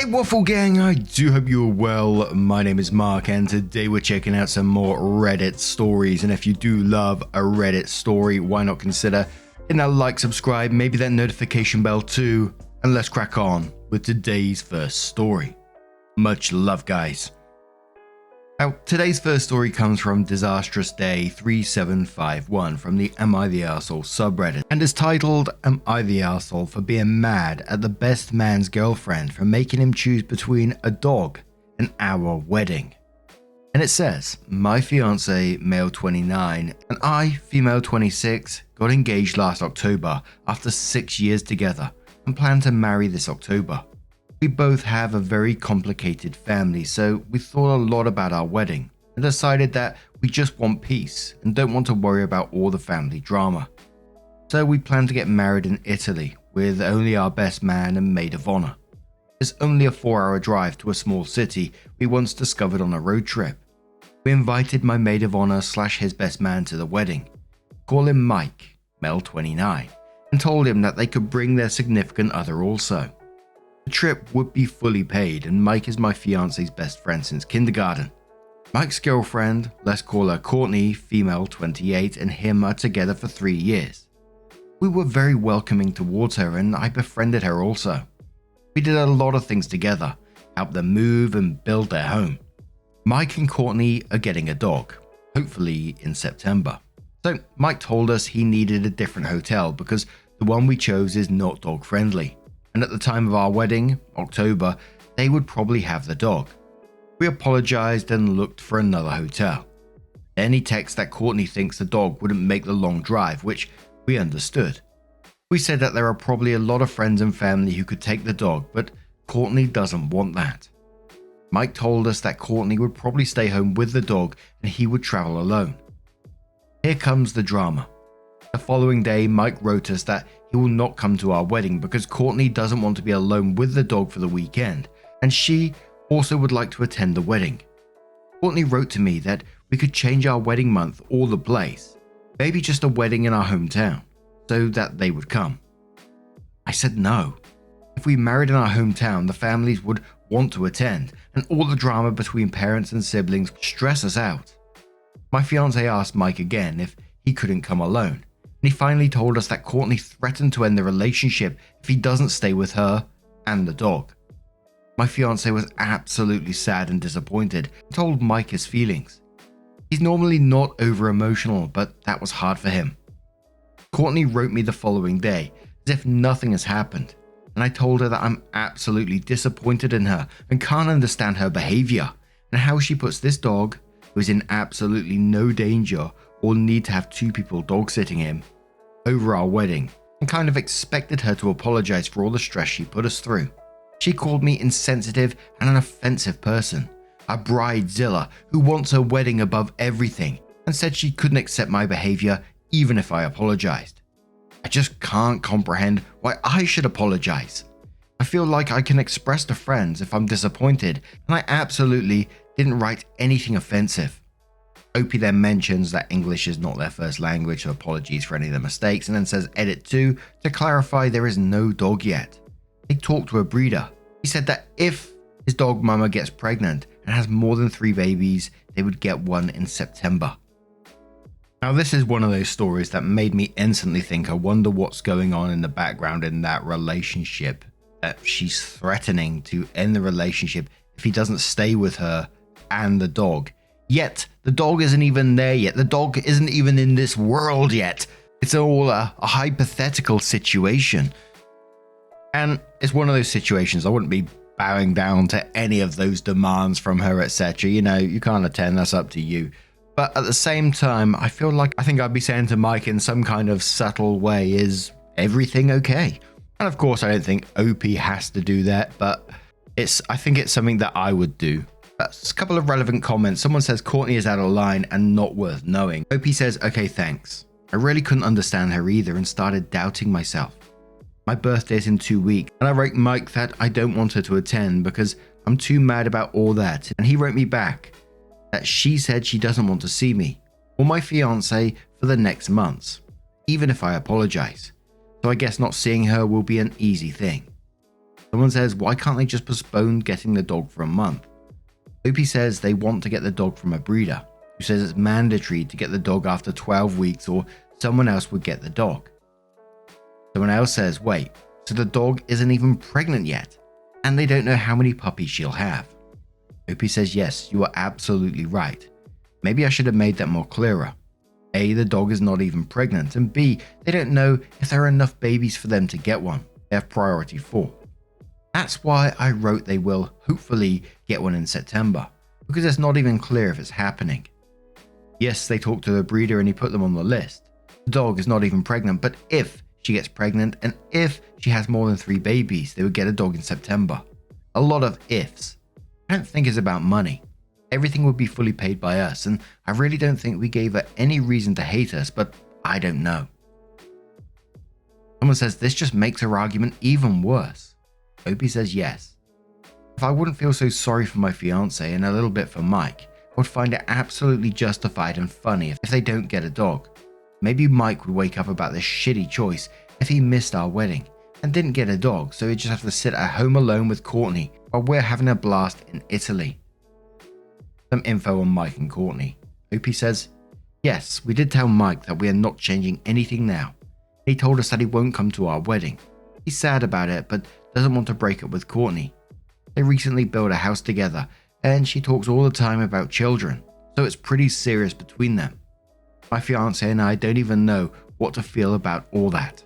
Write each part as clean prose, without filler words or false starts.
Hey Waffle Gang, I do hope you're well. My name is Mark and today we're checking out some more Reddit stories, and if you do love a Reddit story, why not consider hitting that like, subscribe, maybe that notification bell too, and let's crack on with today's first story. Much love, guys. Now, today's first story comes from Disastrous Day 3751 from the Am I the Arsehole subreddit and is titled Am I the Arsehole for being mad at the best man's girlfriend for making him choose between a dog and our wedding. And it says, my fiance, male 29, and I, female 26, got engaged last October after 6 years together and plan to marry this October. We both have a very complicated family, so we thought a lot about our wedding and decided that we just want peace and don't want to worry about all the family drama. So we plan to get married in Italy with only our best man and maid of honor. It's only a 4-hour drive to a small city we once discovered on a road trip. We invited my maid of honor / his best man to the wedding. Call him Mike, male 29, and told him that they could bring their significant other also. The trip would be fully paid, and Mike is my fiance's best friend since kindergarten. Mike's girlfriend, let's call her Courtney, female 28, and him are together for 3 years. We were very welcoming towards her and I befriended her also. We did a lot of things together, helped them move and build their home. Mike and Courtney are getting a dog, hopefully in September. So Mike told us he needed a different hotel because the one we chose is not dog friendly. And at the time of our wedding, October, they would probably have the dog. We apologized and looked for another hotel. Then he texted that Courtney thinks the dog wouldn't make the long drive, which we understood. We said that there are probably a lot of friends and family who could take the dog, but Courtney doesn't want that. Mike told us that Courtney would probably stay home with the dog and he would travel alone. Here comes the drama. The following day, Mike wrote us that he will not come to our wedding because Courtney doesn't want to be alone with the dog for the weekend, and she also would like to attend the wedding. Courtney wrote to me that we could change our wedding month or the place, maybe just a wedding in our hometown, so that they would come. I said no. If we married in our hometown, the families would want to attend, and all the drama between parents and siblings would stress us out. My fiance asked Mike again if he couldn't come alone. And he finally told us that Courtney threatened to end the relationship if he doesn't stay with her and the dog. My fiance was absolutely sad and disappointed and told Mike his feelings. He's normally not over emotional, but that was hard for him. Courtney wrote me the following day as if nothing has happened, and I told her that I'm absolutely disappointed in her and can't understand her behavior and how she puts this dog, who is in absolutely no danger or need to have 2 people dog sitting him, over our wedding, and kind of expected her to apologize for all the stress she put us through. She called me insensitive and an offensive person, a bridezilla who wants her wedding above everything, and said she couldn't accept my behavior even if I apologized. I just can't comprehend why I should apologize. I feel like I can express to friends if I'm disappointed, and I absolutely didn't write anything offensive. Opie then mentions that English is not their first language, so apologies for any of the mistakes, and then says edit 2 to clarify there is no dog yet. They talked to a breeder. He said that if his dog mama gets pregnant and has more than 3 babies, they would get one in September. Now this is one of those stories that made me instantly think, I wonder what's going on in the background in that relationship, that she's threatening to end the relationship if he doesn't stay with her and the dog. Yet, the dog isn't even there yet. The dog isn't even in this world yet. It's all a hypothetical situation. And it's one of those situations I wouldn't be bowing down to any of those demands from her, etc. You know, you can't attend, that's up to you. But at the same time, I think I'd be saying to Mike in some kind of subtle way, is everything okay? And of course, I don't think Opie has to do that, but I think it's something that I would do. A couple of relevant comments. Someone says Courtney is out of line and not worth knowing. Opie says, okay, thanks. I really couldn't understand her either and started doubting myself. My birthday's in 2 weeks, and I wrote Mike that I don't want her to attend because I'm too mad about all that. And he wrote me back that she said she doesn't want to see me or my fiance for the next months, even if I apologize. So I guess not seeing her will be an easy thing. Someone says, why can't they just postpone getting the dog for a month? Opie says they want to get the dog from a breeder, who says it's mandatory to get the dog after 12 weeks or someone else would get the dog. Someone else says, wait, so the dog isn't even pregnant yet, and they don't know how many puppies she'll have. Opie says, yes, you are absolutely right. Maybe I should have made that more clearer. A, the dog is not even pregnant, and B, they don't know if there are enough babies for them to get one. They have priority 4. That's why I wrote they will hopefully get one in September, because it's not even clear if it's happening. Yes, they talked to the breeder and he put them on the list. The dog is not even pregnant, but if she gets pregnant and if she has more than 3 babies, they would get a dog in September. A lot of ifs. I don't think it's about money. Everything would be fully paid by us, and I really don't think we gave her any reason to hate us, but I don't know. Someone says this just makes her argument even worse. Opie says yes. If I wouldn't feel so sorry for my fiance and a little bit for Mike, I would find it absolutely justified and funny if they don't get a dog. Maybe Mike would wake up about this shitty choice if he missed our wedding and didn't get a dog, so he'd just have to sit at home alone with Courtney while we're having a blast in Italy. Some info on Mike and Courtney. Opie says, yes, we did tell Mike that we are not changing anything now. He told us that he won't come to our wedding. He's sad about it, but doesn't want to break up with Courtney. They recently built a house together, and she talks all the time about children, so it's pretty serious between them. My fiance and I don't even know what to feel about all that.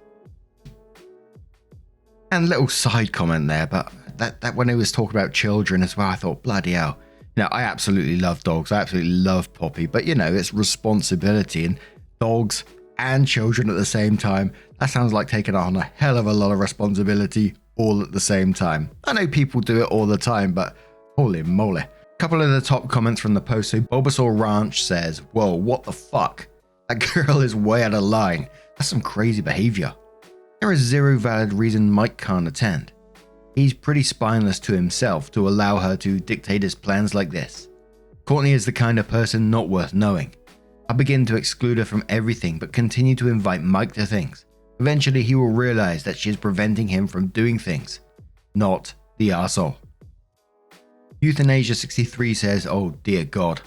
And little side comment there, but that when it was talking about children as well, I thought, bloody hell. Now, I absolutely love dogs. I absolutely love Poppy, but it's responsibility, and dogs and children at the same time. That sounds like taking on a hell of a lot of responsibility all at the same time. I know people do it all the time, but holy moly. A couple of the top comments from the post. So Bulbasaur Ranch says, whoa, what the fuck? That girl is way out of line. That's some crazy behavior. There is zero valid reason Mike can't attend. He's pretty spineless to himself to allow her to dictate his plans like this. Courtney is the kind of person not worth knowing. I begin to exclude her from everything but continue to invite Mike to things. Eventually he will realize that she is preventing him from doing things. Not the arsehole. Euthanasia 63 says, oh dear god.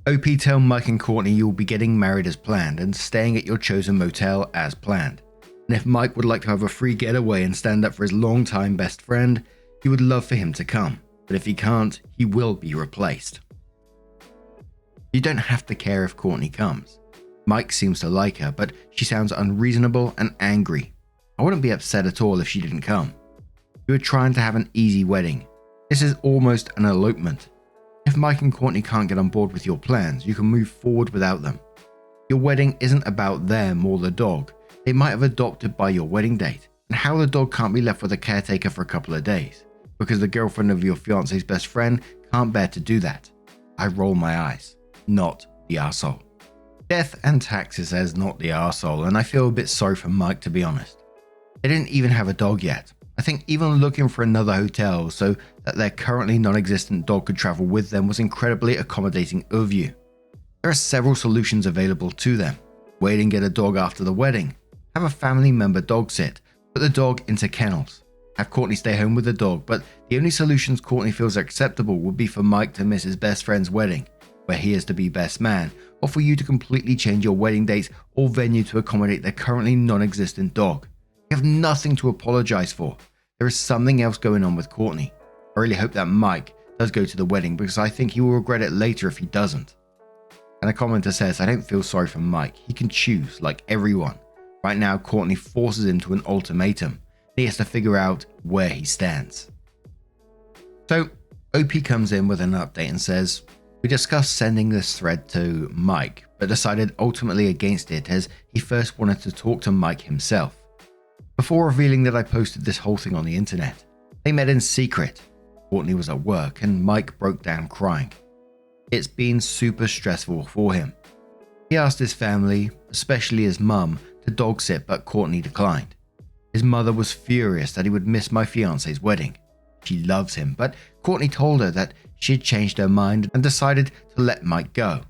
OP, tell Mike and Courtney you will be getting married as planned and staying at your chosen motel as planned. And if Mike would like to have a free getaway and stand up for his longtime best friend, he would love for him to come. But if he can't, he will be replaced. You don't have to care if Courtney comes. Mike seems to like her, but she sounds unreasonable and angry. I wouldn't be upset at all if she didn't come. You are trying to have an easy wedding. This is almost an elopement. If Mike and Courtney can't get on board with your plans, you can move forward without them. Your wedding isn't about them or the dog. They might have adopted by your wedding date, and how the dog can't be left with a caretaker for a couple of days, because the girlfriend of your fiance's best friend can't bear to do that. I roll my eyes. Not the arsehole. Death and Taxes says not the arsehole, and I feel a bit sorry for Mike, to be honest. They didn't even have a dog yet. I think even looking for another hotel so that their currently non-existent dog could travel with them was incredibly accommodating of you. There are several solutions available to them. Wait and get a dog after the wedding. Have a family member dog sit. Put the dog into kennels. Have Courtney stay home with the dog, but the only solutions Courtney feels acceptable would be for Mike to miss his best friend's wedding, where he is to be best man, or for you to completely change your wedding dates or venue to accommodate their currently non-existent dog. You have nothing to apologize for. There is something else going on with Courtney. I really hope that Mike does go to the wedding, because I think he will regret it later if he doesn't. And a commenter says, I don't feel sorry for Mike. He can choose, like everyone. Right now, Courtney forces him to an ultimatum. He has to figure out where he stands. So, OP comes in with an update and says, we discussed sending this thread to Mike, but decided ultimately against it as he first wanted to talk to Mike himself. Before revealing that I posted this whole thing on the internet, they met in secret. Courtney was at work and Mike broke down crying. It's been super stressful for him. He asked his family, especially his mum, to dog sit, but Courtney declined. His mother was furious that he would miss my fiance's wedding. She loves him, but Courtney told her that she had changed her mind and decided to let Mike go.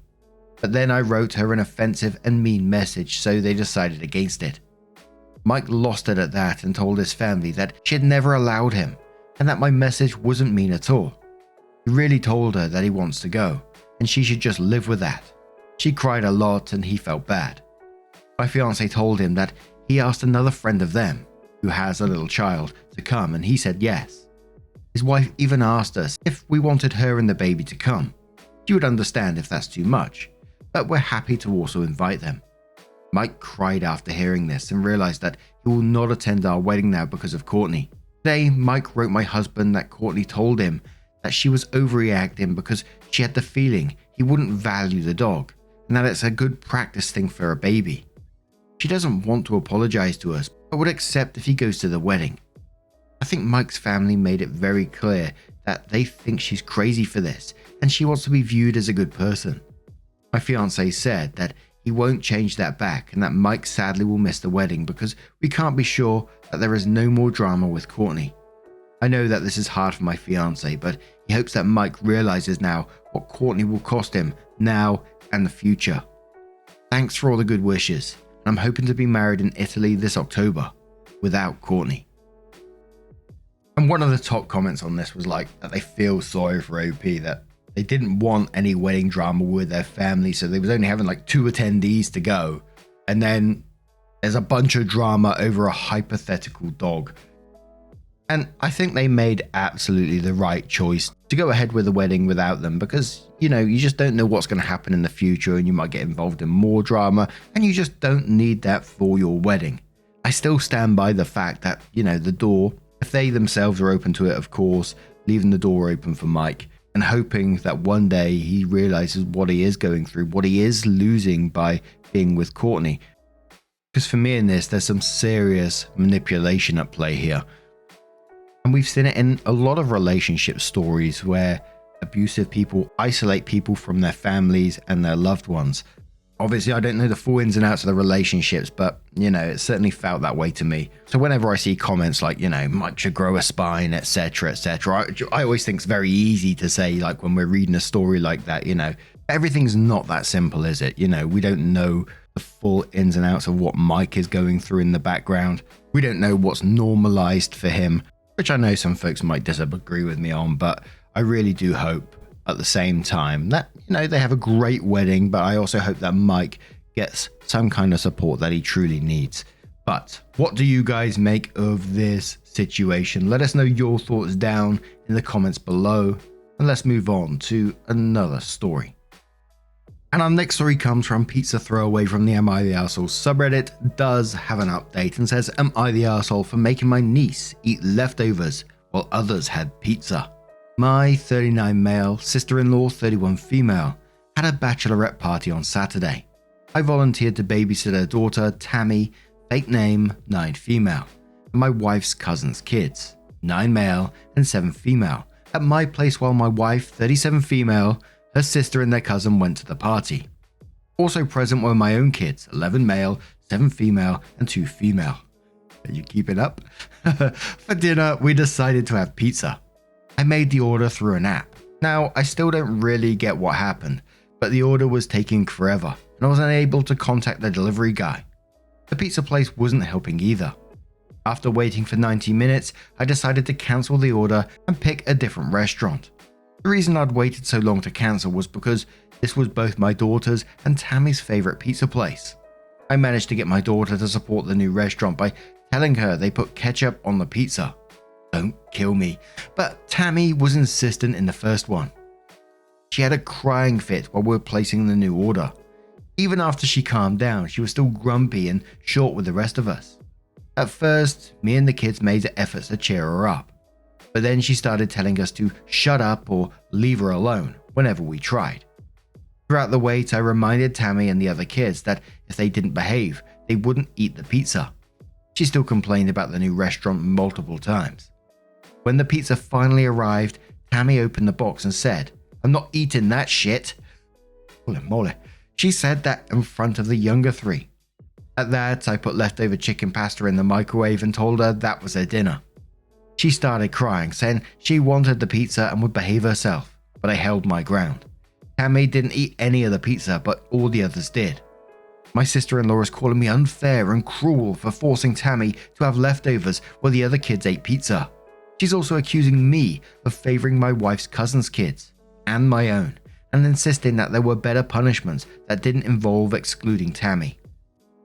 But then I wrote her an offensive and mean message, so they decided against it. Mike lost it at that and told his family that she had never allowed him, and that my message wasn't mean at all. He really told her that he wants to go, and she should just live with that. She cried a lot and he felt bad. My fiancé told him that he asked another friend of them, who has a little child, to come, and he said yes. His wife even asked us if we wanted her and the baby to come. She would understand if that's too much, but we're happy to also invite them. Mike cried after hearing this and realized that he will not attend our wedding now because of Courtney. Today, Mike wrote my husband that Courtney told him that she was overreacting because she had the feeling he wouldn't value the dog, and that it's a good practice thing for a baby. She doesn't want to apologize to us, but would accept if he goes to the wedding. I think Mike's family made it very clear that they think she's crazy for this, and she wants to be viewed as a good person. My fiancé said that he won't change that back, and that Mike sadly will miss the wedding because we can't be sure that there is no more drama with Courtney. I know that this is hard for my fiancé, but he hopes that Mike realizes now what Courtney will cost him now and the future. Thanks for all the good wishes, and I'm hoping to be married in Italy this October without Courtney. And one of the top comments on this was like that they feel sorry for OP, that they didn't want any wedding drama with their family, so they was only having like 2 attendees to go, and then there's a bunch of drama over a hypothetical dog. And I think they made absolutely the right choice to go ahead with the wedding without them, because, you know, you just don't know what's going to happen in the future and you might get involved in more drama, and you just don't need that for your wedding. I still stand by the fact that, you know, the door, if they themselves are open to it, of course, leaving the door open for Mike and hoping that one day he realizes what he is going through, what he is losing by being with Courtney. Because for me in this, there's some serious manipulation at play here. And we've seen it in a lot of relationship stories where abusive people isolate people from their families and their loved ones. Obviously, I don't know the full ins and outs of the relationships, but, you know, it certainly felt that way to me. So whenever I see comments like, you know, Mike should grow a spine, etc., etc., I always think it's very easy to say, like, when we're reading a story like that, you know, everything's not that simple, is it? You know, we don't know the full ins and outs of what Mike is going through in the background. We don't know what's normalized for him, which I know some folks might disagree with me on, but I really do hope at the same time that, you know, they have a great wedding, but I also hope that Mike gets some kind of support that he truly needs. But what do you guys make of this situation? Let us know your thoughts down in the comments below, and let's move on to another story. And our next story comes from Pizza Throwaway from the Am I the Arsehole subreddit. Does have an update and says, am I the arsehole for making my niece eat leftovers while others had pizza? My 39 male, sister-in-law 31 female, had a bachelorette party on Saturday. I volunteered to babysit her daughter, Tammy, fake name 9 female, and my wife's cousin's kids, 9 male and 7 female, at my place while my wife, 37 female, her sister and their cousin went to the party. Also present were my own kids, 11 male, 7 female, and 2 female. Are you keeping up? For dinner, we decided to have pizza. I made the order through an app. Now, I still don't really get what happened, but the order was taking forever, and I was unable to contact the delivery guy. The pizza place wasn't helping either. After waiting for 90 minutes, I decided to cancel the order and pick a different restaurant. The reason I'd waited so long to cancel was because this was both my daughter's and Tammy's favorite pizza place. I managed to get my daughter to support the new restaurant by telling her they put ketchup on the pizza. Don't kill me, but Tammy was insistent in the first one. She had a crying fit while we were placing the new order. Even after she calmed down, she was still grumpy and short with the rest of us. At first, me and the kids made efforts to cheer her up, but then she started telling us to shut up or leave her alone whenever we tried. Throughout the wait, I reminded Tammy and the other kids that if they didn't behave, they wouldn't eat the pizza. She still complained about the new restaurant multiple times. When the pizza finally arrived, Tammy opened the box and said, "I'm not eating that shit." Holy moly. She said that in front of the younger 3. At that, I put leftover chicken pasta in the microwave and told her that was her dinner. She started crying, saying she wanted the pizza and would behave herself, but I held my ground. Tammy didn't eat any of the pizza, but all the others did. My sister-in-law is calling me unfair and cruel for forcing Tammy to have leftovers while the other kids ate pizza. She's also accusing me of favoring my wife's cousin's kids and my own, and insisting that there were better punishments that didn't involve excluding Tammy.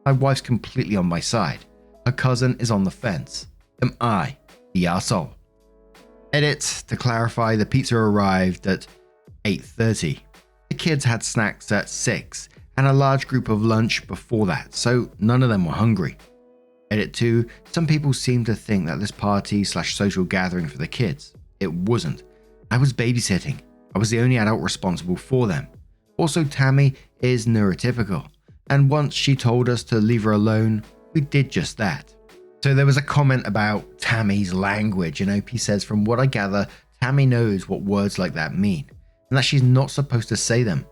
My wife's completely on my side. Her cousin is on the fence. Am I the arsehole? Edit: to clarify, the pizza arrived at 8:30. The kids had snacks at 6 and a large group of lunch before that, so none of them were hungry. Edit 2: some people seem to think that this party/social gathering for the kids. It wasn't. I was babysitting. I was the only adult responsible for them. Also, Tammy is neurotypical, and once she told us to leave her alone, we did just that. So there was a comment about Tammy's language, and OP says, from what I gather, Tammy knows what words like that mean, and that she's not supposed to say them.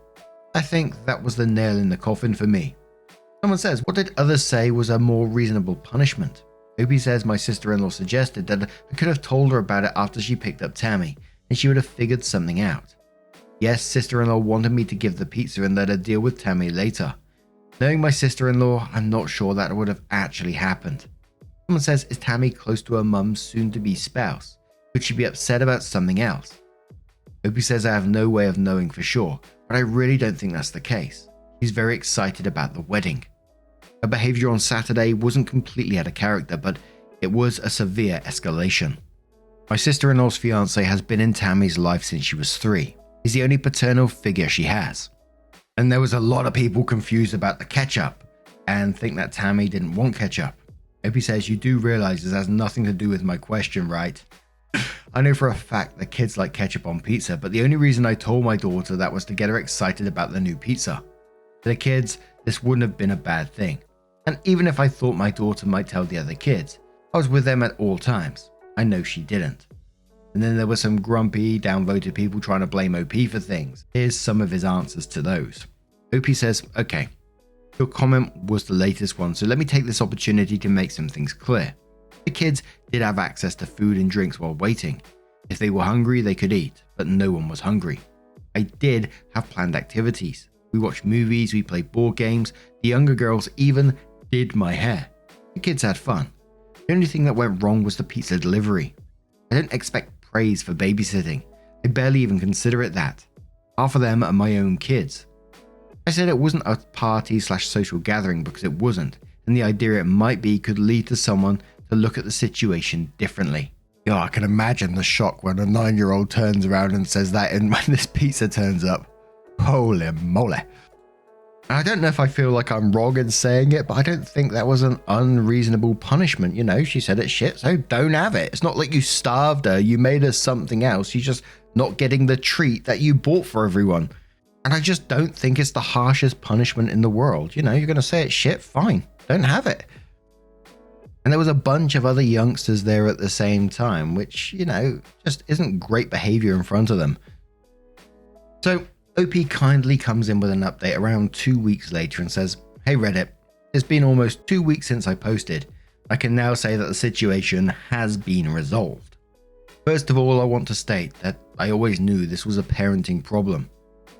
I think that was the nail in the coffin for me. Someone says, what did others say was a more reasonable punishment? OP says, my sister-in-law suggested that I could have told her about it after she picked up Tammy, and she would have figured something out. Yes, sister-in-law wanted me to give the pizza and let her deal with Tammy later. Knowing my sister-in-law, I'm not sure that would have actually happened. Someone says, is Tammy close to her mum's soon-to-be spouse? Could she be upset about something else? OP says, I have no way of knowing for sure, but I really don't think that's the case. She's very excited about the wedding. Her behavior on Saturday wasn't completely out of character, but it was a severe escalation. My sister-in-law's fiance has been in Tammy's life since she was 3. He's the only paternal figure she has. And there was a lot of people confused about the ketchup and think that Tammy didn't want ketchup. OP says, you do realize this has nothing to do with my question, right? I know for a fact that kids like ketchup on pizza, but the only reason I told my daughter that was to get her excited about the new pizza. For the kids, this wouldn't have been a bad thing. And even if I thought my daughter might tell the other kids, I was with them at all times. I know she didn't. And then there were some grumpy, downvoted people trying to blame OP for things. Here's some of his answers to those. OP says, okay, your comment was the latest one, so let me take this opportunity to make some things clear. The kids did have access to food and drinks while waiting. If they were hungry, they could eat, but no one was hungry. I did have planned activities. We watched movies, we played board games, the younger girls even did my hair. The kids had fun. The only thing that went wrong was the pizza delivery. I don't expect praise for babysitting. I barely even consider it that. Half of them are my own kids. I said it wasn't a party/social gathering because it wasn't, and the idea it might be could lead to someone to look at the situation differently. Yeah, I can imagine the shock when a 9-year-old turns around and says that and when this pizza turns up. Holy moly. I don't know if I feel like I'm wrong in saying it, but I don't think that was an unreasonable punishment. You know, she said it's shit, so don't have it. It's not like you starved her, you made her something else. She's just not getting the treat that you bought for everyone. And I just don't think it's the harshest punishment in the world. You know, you're going to say it's shit, fine, don't have it. And there was a bunch of other youngsters there at the same time, which, you know, just isn't great behavior in front of them. So OP kindly comes in with an update around 2 weeks later and says, hey Reddit, it's been almost 2 weeks since I posted. I can now say that the situation has been resolved. First of all, I want to state that I always knew this was a parenting problem.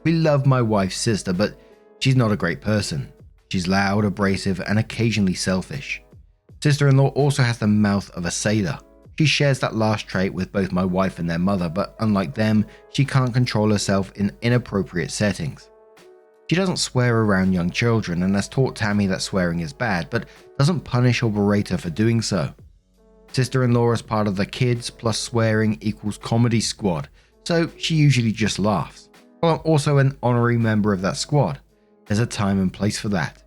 We love my wife's sister, but she's not a great person. She's loud, abrasive, and occasionally selfish. Sister-in-law also has the mouth of a sailor. She shares that last trait with both my wife and their mother, but unlike them, she can't control herself in inappropriate settings. She doesn't swear around young children and has taught Tammy that swearing is bad, but doesn't punish or berate her for doing so. Sister-in-law is part of the kids plus swearing equals comedy squad, so she usually just laughs. Well, I'm also an honorary member of that squad. There's a time and place for that.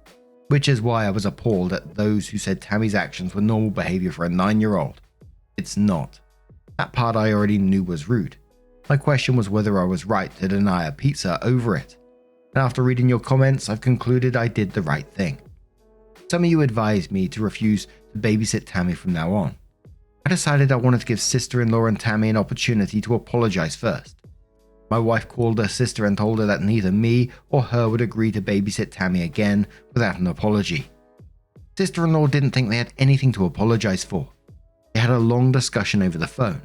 Which is why I was appalled at those who said Tammy's actions were normal behavior for a 9-year-old. It's not. That part I already knew was rude. My question was whether I was right to deny a pizza over it. And after reading your comments, I've concluded I did the right thing. Some of you advised me to refuse to babysit Tammy from now on. I decided I wanted to give sister-in-law and Tammy an opportunity to apologize first. My wife called her sister and told her that neither me or her would agree to babysit Tammy again without an apology. Sister-in-law didn't think they had anything to apologize for. They had a long discussion over the phone.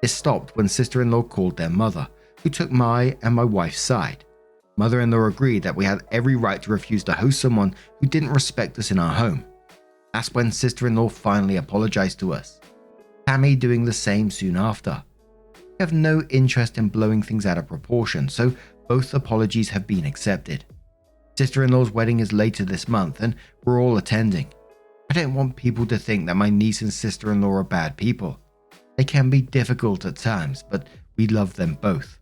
It stopped when sister-in-law called their mother, who took my and my wife's side. Mother-in-law agreed that we had every right to refuse to host someone who didn't respect us in our home. That's when sister-in-law finally apologized to us. Tammy doing the same soon after. We have no interest in blowing things out of proportion, so both apologies have been accepted. Sister-in-law's wedding is later this month and we're all attending. I don't want people to think that my niece and sister-in-law are bad people. They can be difficult at times, but we love them both.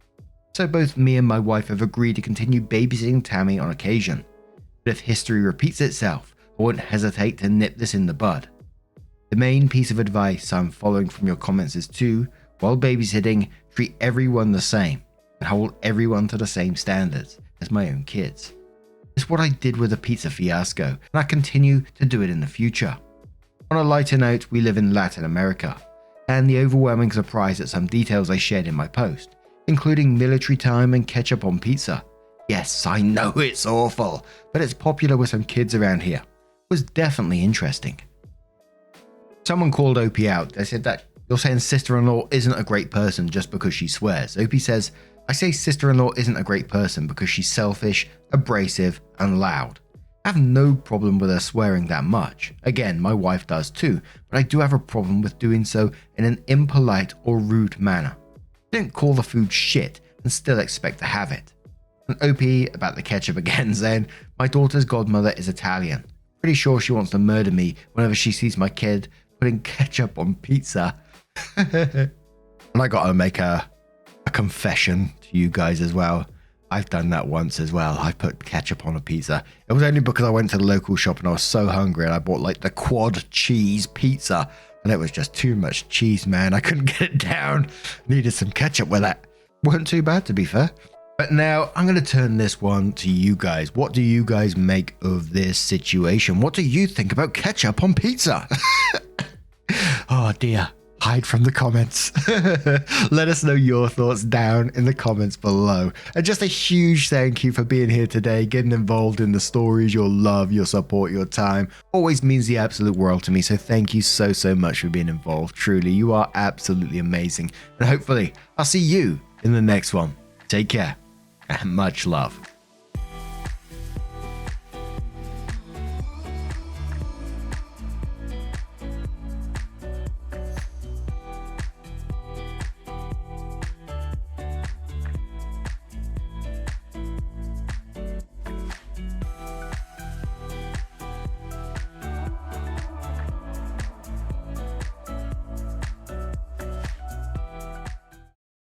So both me and my wife have agreed to continue babysitting Tammy on occasion. But if history repeats itself, I won't hesitate to nip this in the bud. The main piece of advice I'm following from your comments is to, while babysitting, treat everyone the same and hold everyone to the same standards as my own kids. It's what I did with the pizza fiasco, and I continue to do it in the future. On a lighter note, we live in Latin America, and the overwhelming surprise at some details I shared in my post, including military time and ketchup on pizza. Yes, I know it's awful, but it's popular with some kids around here. It was definitely interesting. Someone called Opie out. They said that you're saying sister-in-law isn't a great person just because she swears. Opie says, I say sister-in-law isn't a great person because she's selfish, abrasive, and loud. I have no problem with her swearing that much. Again, my wife does too, but I do have a problem with doing so in an impolite or rude manner. I don't call the food shit and still expect to have it. And OP about the ketchup again, saying, my daughter's godmother is Italian. Pretty sure she wants to murder me whenever she sees my kid putting ketchup on pizza. And I gotta make a confession to you guys as well. I've done that once as well. I put ketchup on a pizza. It was only because I went to the local shop and I was so hungry and I bought like the quad cheese pizza and it was just too much cheese, man. I couldn't get it down. Needed some ketchup with it. Wasn't too bad, to be fair. But now I'm going to turn this one to you guys. What do you guys make of this situation? What do you think about ketchup on pizza? Oh dear. Hide from the comments. Let us know your thoughts down in the comments below. And just a huge thank you for being here today, getting involved in the stories. Your love, your support, your time always means the absolute world to me. So thank you so much for being involved. Truly, you are absolutely amazing. And hopefully I'll see you in the next one. Take care and much love.